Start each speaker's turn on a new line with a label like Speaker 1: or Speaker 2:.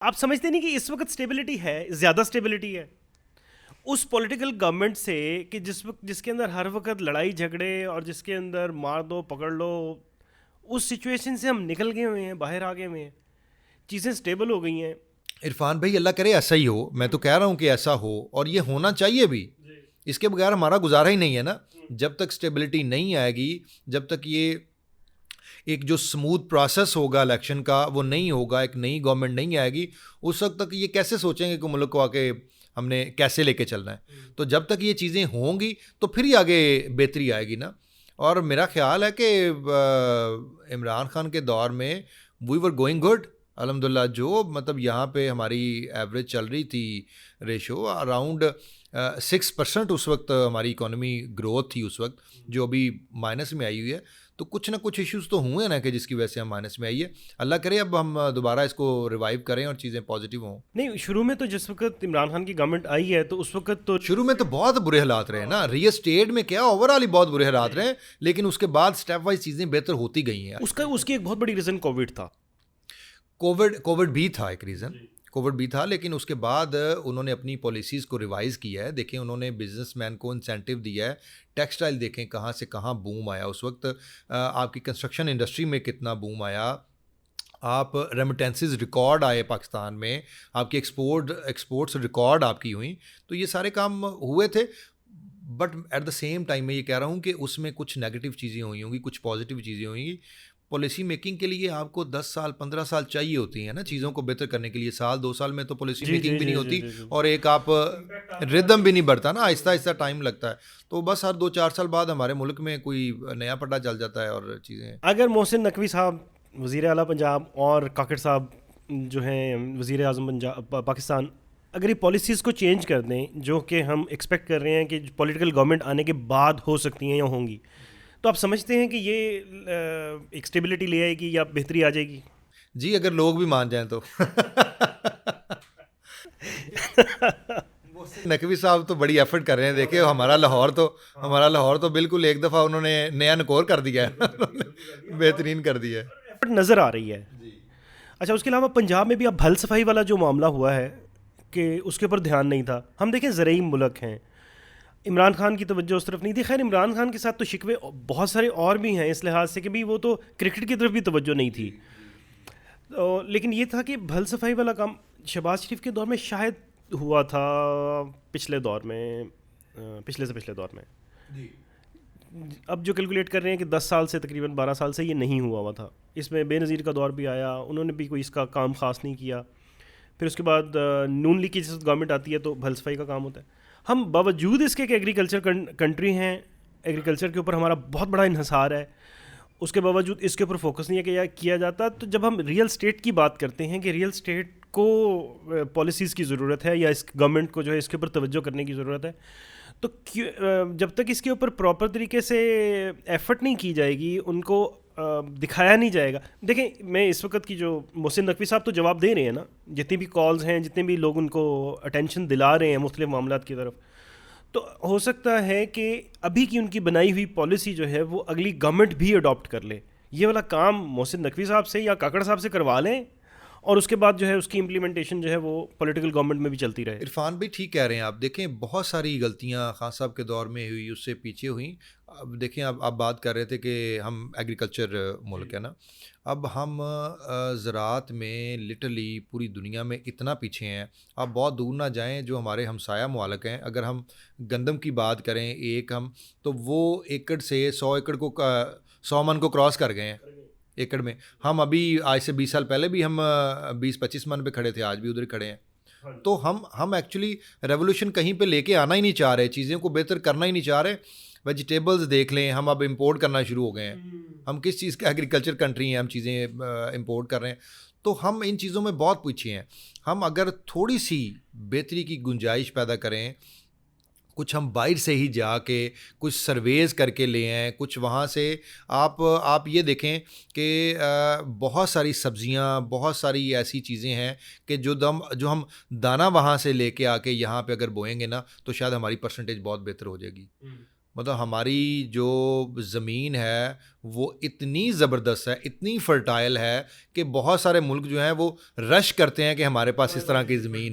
Speaker 1: आप समझते नहीं कि इस वक्त स्टेबिलिटी है, ज़्यादा स्टेबिलिटी है उस पॉलिटिकल गवर्नमेंट से कि जिसके अंदर हर वक्त लड़ाई झगड़े और जिसके अंदर मार दो पकड़ लो। उस सिचुएशन से हम निकल गए हुए हैं, बाहर आ गए हुए हैं, चीज़ें स्टेबल हो गई हैं।
Speaker 2: इरफान भाई, अल्लाह करे ऐसा ही हो। मैं तो कह रहा हूँ कि ऐसा हो, और ये होना चाहिए भी। इसके बगैर हमारा गुजारा ही नहीं है ना। जब तक स्टेबिलिटी नहीं आएगी, जब तक ये एक जो स्मूथ प्रोसेस होगा इलेक्शन का वो नहीं होगा, एक नई गवर्नमेंट नहीं आएगी, उस वक्त तक ये कैसे सोचेंगे कि मुल्क को आके हमने कैसे लेके चलना है। तो जब तक ये चीज़ें होंगी तो फिर ही आगे बेहतरी आएगी ना। और मेरा ख्याल है कि इमरान खान के दौर में वी वर गोइंग गुड अल्हम्दुलिल्लाह। जो मतलब यहाँ पे हमारी एवरेज चल रही थी रेशो अराउंड 6% उस वक्त हमारी इकोनॉमी ग्रोथ थी उस वक्त, जो अभी माइनस में आई हुई है। तो कुछ ना कुछ इश्यूज तो हुए ना कि जिसकी वजह से हम माइनस में आई है। अल्लाह करे अब हम दोबारा इसको रिवाइव करें और चीज़ें पॉजिटिव हों।
Speaker 1: नहीं, शुरू में तो जिस वक्त इमरान खान की गवर्नमेंट आई है तो उस वक्त तो
Speaker 2: शुरू में तो बहुत बुरे हालात रहे ना, रियल स्टेट में क्या ओवरऑल ही बहुत बुरे हालात रहे, लेकिन उसके बाद स्टेप वाइज चीज़ें बेहतर होती गई हैं।
Speaker 1: उसकी एक बहुत बड़ी रीज़न कोविड था।
Speaker 2: कोविड भी था एक रीज़न, कोविड भी था, लेकिन उसके बाद उन्होंने अपनी पॉलिसीज़ को रिवाइज़ किया है। देखें, उन्होंने बिजनेसमैन को इंसेंटिव दिया है। टेक्सटाइल देखें कहाँ से कहाँ बूम आया उस वक्त। आपकी कंस्ट्रक्शन इंडस्ट्री में कितना बूम आया। आप रेमिटेंसेस रिकॉर्ड आए पाकिस्तान में, आपकी एक्सपोर्ट्स रिकॉर्ड आपकी हुई। तो ये सारे काम हुए थे। But at the same time मैं ये कह रहा हूँ कि उसमें कुछ नेगेटिव चीज़ें हुई होंगी, कुछ पॉजिटिव चीज़ें होंगी। पॉलिसी मेकिंग के लिए आपको 10 साल 15 साल चाहिए होती है ना, चीज़ों को बेहतर करने के लिए। साल 2 साल में तो पॉलिसी
Speaker 1: जी
Speaker 2: मेकिंग
Speaker 1: जी
Speaker 2: भी नहीं
Speaker 1: जी जी
Speaker 2: होती,
Speaker 1: जी जी।
Speaker 2: और एक आप रिदम भी नहीं बढ़ता ना, आहिस्ता आहिस्ता टाइम लगता है। तो बस हर 2-4 साल बाद हमारे मुल्क में कोई नया पट्टा चल जाता है और चीज़ें।
Speaker 1: अगर मोहसिन नकवी साहब वज़ीर आला पंजाब और काकड़ साहब जो हैं वज़ीर आज़म पंजाब पाकिस्तान, अगर ये पॉलिसीज़ को चेंज कर दें जो कि हम एक्सपेक्ट कर रहे हैं कि पॉलिटिकल गवर्नमेंट आने के बाद हो सकती हैं या होंगी, तो आप समझते हैं कि ये एक स्टेबिलिटी ले आएगी या बेहतरी आ जाएगी?
Speaker 2: जी, अगर लोग भी मान जाएं तो नकवी साहब तो बड़ी एफर्ट कर रहे हैं। देखिए, हमारा लाहौर तो बिल्कुल एक दफ़ा उन्होंने नया नकोर कर दिया है बेहतरीन कर दिया है।
Speaker 1: एफर्ट नज़र आ रही है। अच्छा, उसके अलावा पंजाब में भी अब भल सफाई वाला जो मामला हुआ है कि उसके ऊपर ध्यान नहीं था। हम देखें ज़रई मुल्क हैं, इमरान खान की तवज्जो उस तरफ नहीं थी। खैर, इमरान खान के साथ तो शिकवे बहुत सारे और भी हैं इस लिहाज से कि भी वो तो क्रिकेट की तरफ भी तवज्जो नहीं थी। तो लेकिन ये था कि भल सफाई वाला काम शहबाज शरीफ के दौर में शायद हुआ था, पिछले दौर में, पिछले से पिछले दौर में। अब जो कैलकुलेट कर रहे हैं कि 10 साल से तकरीबन 12 साल से ये नहीं हुआ था। इसमें बेनज़ीर का दौर भी आया, उन्होंने भी कोई इसका काम ख़ास नहीं किया। फिर उसके बाद नून लीग की जैसे गवर्नमेंट आती है तो भल सफाई का काम होता है। हम बावजूद इसके कि एग्रीकल्चर कंट्री हैं, एग्रीकल्चर के ऊपर हमारा बहुत बड़ा इन्हसार है, उसके बावजूद इसके ऊपर फोकस नहीं किया जाता। तो जब हम रियल स्टेट की बात करते हैं कि रियल स्टेट को पॉलिसीज़ की ज़रूरत है या इस गवर्नमेंट को जो है इसके ऊपर तवज्जो करने की ज़रूरत है, तो जब तक इसके ऊपर प्रॉपर तरीके से एफर्ट नहीं की जाएगी, उनको दिखाया नहीं जाएगा। देखें, मैं इस वक्त की जो मोहसिन नकवी साहब तो जवाब दे रहे हैं ना, जितनी भी कॉल्स हैं, जितने भी लोग उनको अटेंशन दिला रहे हैं मुख्तलिफ मामलात की तरफ, तो हो सकता है कि अभी की उनकी बनाई हुई पॉलिसी जो है वो अगली गवर्नमेंट भी अडॉप्ट कर ले। ये वाला काम मोहसिन नकवी साहब से या काकड़ साहब से करवा लें और उसके बाद जो है उसकी इम्प्लीमेंटेशन जो है वो पॉलिटिकल गवर्नमेंट में भी चलती रहे।
Speaker 2: इरफान भाई ठीक कह रहे हैं आप। देखें, बहुत सारी गलतियां खान साहब के दौर में हुई, उससे पीछे हुई। अब देखें, अब आप बात कर रहे थे कि हम एग्रीकल्चर मुल्क है ना। अब हम ज़राअत में लिटरली पूरी दुनिया में इतना पीछे हैं। आप बहुत दूर ना जाएं, जो हमारे हमसाया मुमालिक हैं, अगर हम गंदम की बात करें, एक हम तो वो एकड़ से 100 एकड़ को 100 मन को क्रॉस कर गए हैं एकड़ में। हम अभी आज से 20 साल पहले भी हम 20-25 मन पे खड़े थे, आज भी उधर खड़े हैं। तो हम एक्चुअली रेवोल्यूशन कहीं पे लेके आना ही नहीं चाह रहे, चीज़ों को बेहतर करना ही नहीं चाह रहे। वेजिटेबल्स देख लें, हम अब इंपोर्ट करना शुरू हो गए हैं। हम किस चीज़ का एग्रीकल्चर कंट्री हैं, हम चीज़ें इंपोर्ट कर रहे हैं। तो हम इन चीज़ों में बहुत पीछे हैं। हम अगर थोड़ी सी बेहतरी की गुंजाइश पैदा करें, कुछ हम बाहर से ही जाके कुछ सर्वेज करके ले आएँ, कुछ वहाँ से आप ये देखें कि बहुत सारी सब्जियाँ, बहुत सारी ऐसी चीज़ें हैं कि जो हम दाना वहाँ से लेके आके यहाँ पे अगर बोएंगे ना, तो शायद हमारी परसेंटेज बहुत बेहतर हो जाएगी। मतलब हमारी जो ज़मीन है वो इतनी ज़बरदस्त है, इतनी फर्टाइल है कि बहुत सारे मुल्क जो हैं वो रश करते हैं कि हमारे पास इस तरह की ज़मीन